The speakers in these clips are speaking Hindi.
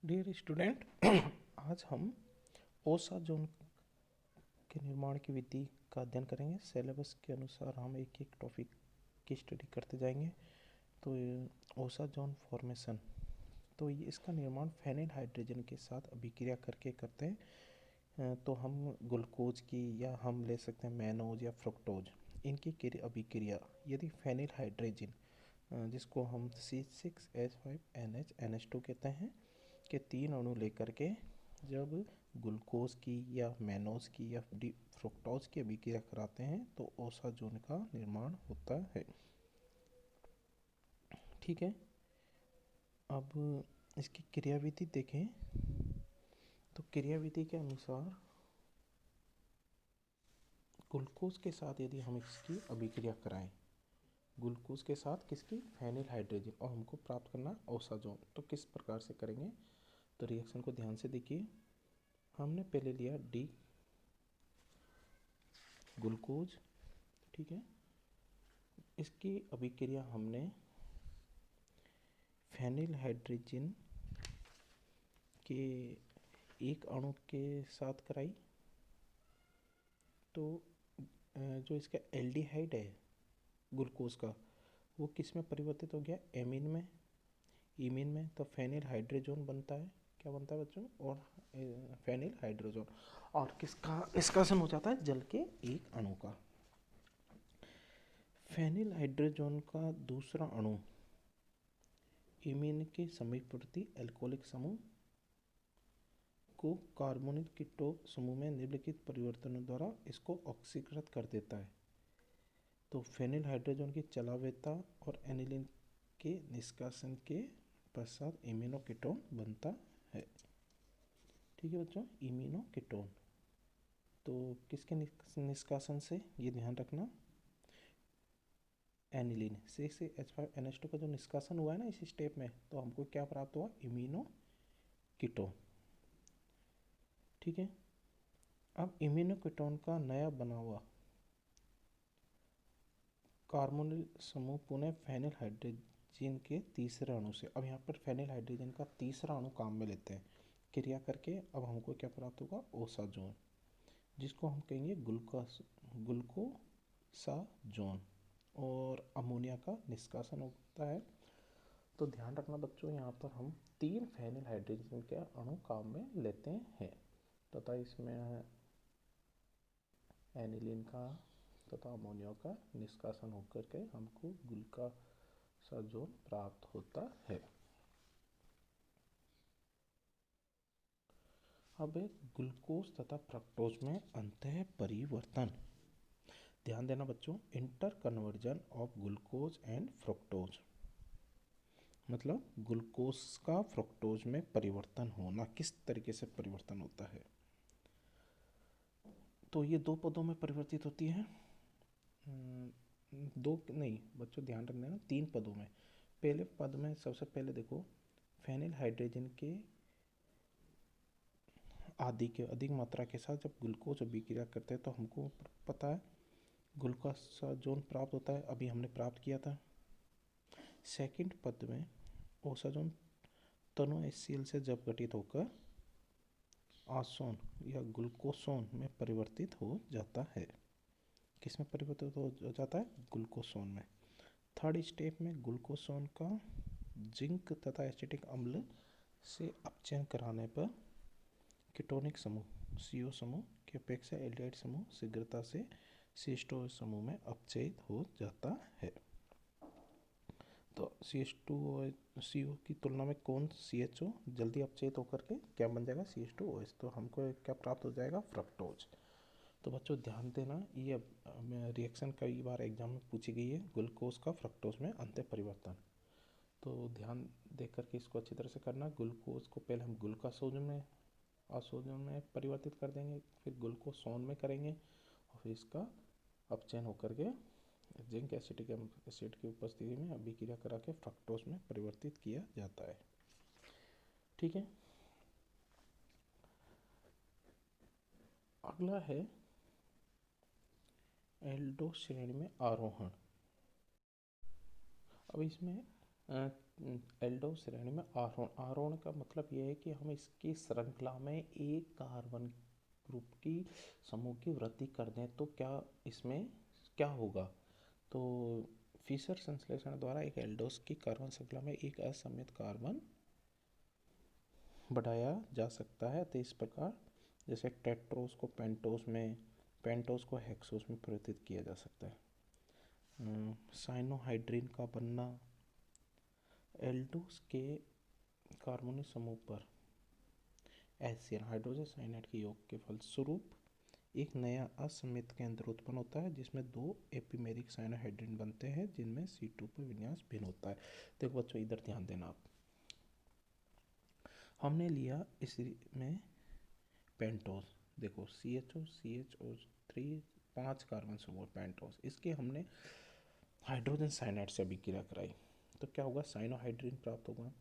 डियर स्टूडेंट, आज हम ओसाजोन के निर्माण की विधि का अध्ययन करेंगे। सिलेबस के अनुसार हम एक एक टॉपिक की स्टडी करते जाएंगे। तो ओसाजोन फॉर्मेशन, तो ये इसका निर्माण फेनिल हाइड्रोजन के साथ अभिक्रिया करके करते हैं। तो हम ग्लूकोज की या हम ले सकते हैं मैनोज या फ्रुक्टोज, इनकी अभिक्रिया यदि फेनिल हाइड्रोजन जिसको हम C6H5NH2 कहते हैं के 3 अणु लेकर के जब ग्लूकोज की या मैनोज की या फ्रुक्टोज की अभिक्रिया कराते हैं तो ओसाजोन का निर्माण होता है। ठीक है, अब इसकी क्रियाविधि देखें तो क्रियाविधि के अनुसार ग्लूकोज के साथ यदि हम इसकी अभिक्रिया कराएं, ग्लूकोज के साथ किसकी, फेनिल हाइड्रोजन, और हमको प्राप्त करना ओसाजोन, तो किस प्रकार से करेंगे। तो रिएक्शन को ध्यान से देखिए। हमने पहले लिया डी ग्लूकोज, ठीक है, इसकी अभिक्रिया हमने फेनिल हाइड्रोजन के एक अणु के साथ कराई। तो जो इसका एल्डिहाइड है ग्लूकोज का, वो किस में परिवर्तित हो गया, एमीन में, इमीन में। तो फेनिल हाइड्रोजन बनता है, क्या बनता है बच्चों, और फेनिल हाइड्रोजन, और किसका निष्कासन हो जाता है, जल के एक अणु का। फेनिल हाइड्रोजन का दूसरा अणु इमीन के समीपवर्ती एल्कोहलिक समूह को कार्बोनिल कीटो समूह में निम्नलिखित परिवर्तनों द्वारा इसको ऑक्सीकृत कर देता है। तो फेनिल हाइड्रोजन की चलावेता और एनिलीन के निष्कासन के पश्चात इमिनो कीटोन बनता है। ठीक है बच्चों, इमिनो कीटोन तो किसके निष्कासन से, ये ध्यान रखना, एनिलीन C6H5NH2 का जो निष्कासन हुआ है ना इस स्टेप में, तो हमको क्या प्राप्त हुआ, इमिनो कीटोन। ठीक है, अब इमिनो कीटोन का नया बना हुआ कार्बोनिल समूह पुनः फेनिल हाइड्रोजन के तीसरे अणु से, अब यहाँ पर फेनिल हाइड्रोजन का तीसरा अणु काम में लेते हैं क्रिया करके। अब हमको क्या प्राप्त होगा, ओसाजोन, जिसको हम कहेंगे ग्लूकोसाजोन, और अमोनिया का निष्कासन होता है। तो ध्यान रखना बच्चों, यहाँ पर हम 3 फेनिल हाइड्रोजन के अणु काम में लेते हैं तथा इसमें एनिलीन का तथा अमोनिया का निष्कासन होकर के हमको ग्लूकोसाजोन प्राप्त होता है। अब ग्लूकोज तथा फ्रक्टोज में अंतः परिवर्तन, ध्यान देना बच्चों, inter conversion of glucose and fructose, मतलब ग्लूकोज का फ्रक्टोज में परिवर्तन होना, किस तरीके से परिवर्तन होता है। तो ये 2 पदों में परिवर्तित होती है, 2 नहीं बच्चों, ध्यान रखना ना, 3 पदों में। पहले पद में सबसे पहले देखो, फेनिल हाइड्रोजन के आदि के अधिक मात्रा के साथ जब ग्लूकोज अभिक्रिया करते हैं तो हमको पता है ग्लूकोसाजोन प्राप्त होता है, अभी हमने प्राप्त किया था। सेकंड पद में ओसाजोन तनु HCl से जब गठित होकर आसोन या ग्लूकोसोन में परिवर्तित हो जाता है, किस में परिवर्तित हो जाता है, ग्लूकोसोन में। थर्ड स्टेप में ग्लूकोसोन का जिंक तथा एसिटिक अम्ल से अपचयन कराने पर कीटोनिक समूह CO समूह की अपेक्षा एल्डिहाइड समूह शीघ्रता से CH2OH समूह में अपचयित हो जाता है। तो CO की तुलना में कौन CHO जल्दी अपचयित होकर के क्या बन जाएगा, CH2OH, तो हमको क्या प्राप्त हो जाएगा, फ्रक्टोज। तो बच्चों ध्यान देना, ये रिएक्शन कई बार एग्जाम में पूछी गई है, ग्लूकोज का फ्रक्टोज में अंतः परिवर्तन। तो ध्यान दे करके इसको अच्छी तरह से करना। ग्लूकोज को पहले हम आसोजन में परिवर्तित कर देंगे, फिर ग्लूकोसोन में करेंगे, और फिर इसका अपचयन होकर के जिंक एसिटिक एसिड की उपस्थिति में अभिक्रिया करा के फ्रक्टोज में परिवर्तित किया जाता है। ठीक है, अगला है एल्डो श्रेणी में आरोहण। अब इसमें एल्डोस श्रेणी में आरोहण। आरोहण का मतलब यह है कि हम इसकी श्रृंखला में एक कार्बन ग्रुप की समूह की वृद्धि कर दें तो क्या इसमें क्या होगा। तो फिशर संश्लेषण द्वारा एक एल्डोस की कार्बन श्रृंखला में एक असममित कार्बन बढ़ाया जा सकता है। तो इस प्रकार जैसे टेट्रोस को पेंटोस में, पेंटोस को हेक्सोस में परिवर्तित किया जा सकता है। साइनोहाइड्रिन का बनना, एल्डोस के कार्बोनिल समूह पर एचसीएन हाइड्रोजन साइनाइड के योग के फलस्वरूप एक नया असममित केंद्र उत्पन्न होता है जिसमें दो एपिमेरिक साइनोहाइड्रिन बनते हैं जिनमें C2 पर विन्यास भिन्न होता है। देखो बच्चों इधर ध्यान देना आप, हमने लिया इसमें पेंटोस, देखो CHO CHO3 5 कार्बन समूह पेंटोस, इसके हमने हाइड्रोजन साइनाइड से अभिक्रिया कराई तो क्या होगा, साइनोहाइड्रिन प्राप्त होगा।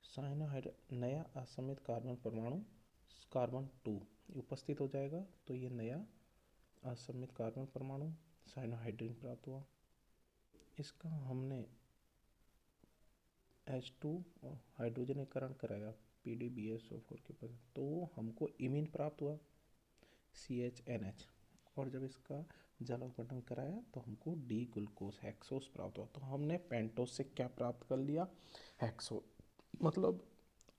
साइनोहाइड्रिन नया असममित कार्बन परमाणु कार्बन 2 उपस्थित हो जाएगा तो ये नया असममित कार्बन परमाणु साइनोहाइड्रिन प्राप्त हुआ। इसका हमने H2 हाइड्रोजनीकरण कराया PDBSO4 के पास तो हमको इमीन प्राप्त हुआ CHNH, और जब इसका जल अपघटन कराया तो हमको डी ग्लूकोज हेक्सोस प्राप्त हुआ। तो हमने पेंटोस से क्या प्राप्त कर लिया, हेक्सो, मतलब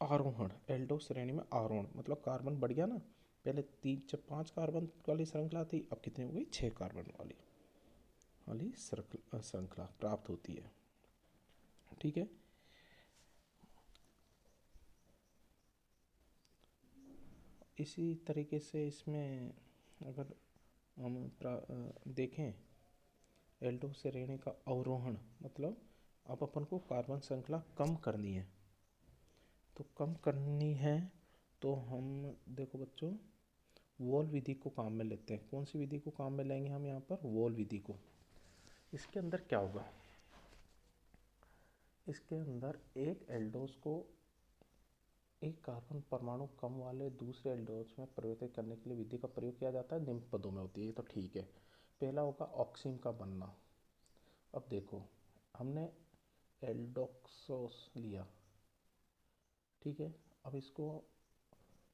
आरोहण। एल्डोस श्रेणी में आरोहण मतलब कार्बन बढ़ गया ना, पहले 5 कार्बन वाली श्रृंखला थी, अब कितनी हो गई 6 कार्बन वाली श्रृंखला प्राप्त होती है। ठीक है, इसी तरीके से इसमें अगर हम देखें एल्डोस श्रेणी का अवरोहण मतलब अब अपन को कार्बन श्रृंखला कम करनी है, तो कम करनी है तो हम देखो बच्चों वॉल विधि को काम में लेते हैं। कौन सी विधि को काम में लेंगे हम यहाँ पर, वॉल विधि को। इसके अंदर क्या होगा, इसके अंदर एक एल्डोस को एक कार्बन परमाणु कम वाले दूसरे एल्डोस में परिवर्तित करने के लिए विधि का प्रयोग किया जाता है, निम्न पदों में होती है। तो ठीक है, पहला होगा ऑक्सीन का बनना। अब देखो हमने एल्डोक्सोस लिया, ठीक है, अब इसको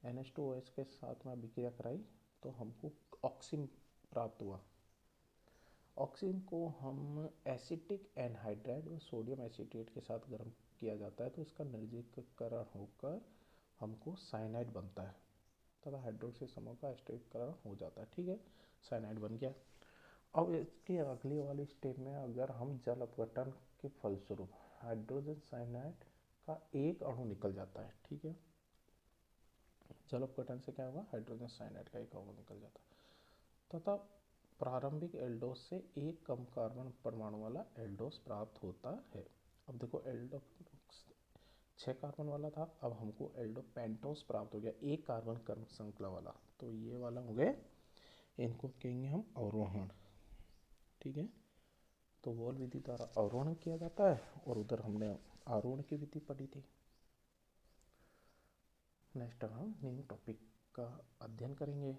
NH2OH के साथ में अभिक्रिया कराई तो हमको ऑक्सीन प्राप्त हुआ। ऑक्सीन को हम एसिटिक एनहाइड्राइड व सोडियम एसीटेट के साथ गर्म किया जाता है तो इसका निर्जलीकरण होकर हमको साइनाइड बनता है तथा हाइड्रोक्सी समूह का एस्टरीकरण हो जाता है। ठीक है, साइनाइड बन गया। अब इसके अगली वाली स्टेप में अगर हम जल अपघटन के फलस्वरूप हाइड्रोजन साइनाइड का एक अणु निकल जाता है, ठीक है, जल अपघटन से क्या होगा, हाइड्रोजन साइनाइड का एक अणु निकल जाता है तथा प्रारंभिक एल्डोस से एक कम कार्बन परमाणु वाला एल्डोस प्राप्त होता है। अब देखो एल्डो 6 कार्बन वाला था, अब हमको एल्डो पेंटोस प्राप्त हो गया एक कार्बन कर्म श्रृंखला वाला, तो ये वाला हो गए, इनको कहेंगे हम अवरोहण। ठीक है, तो वॉल विधि द्वारा अवरोहण किया जाता है और उधर हमने आरोहण की विधि पढ़ी थी। नेक्स्ट हम न्यू टॉपिक का अध्ययन करेंगे।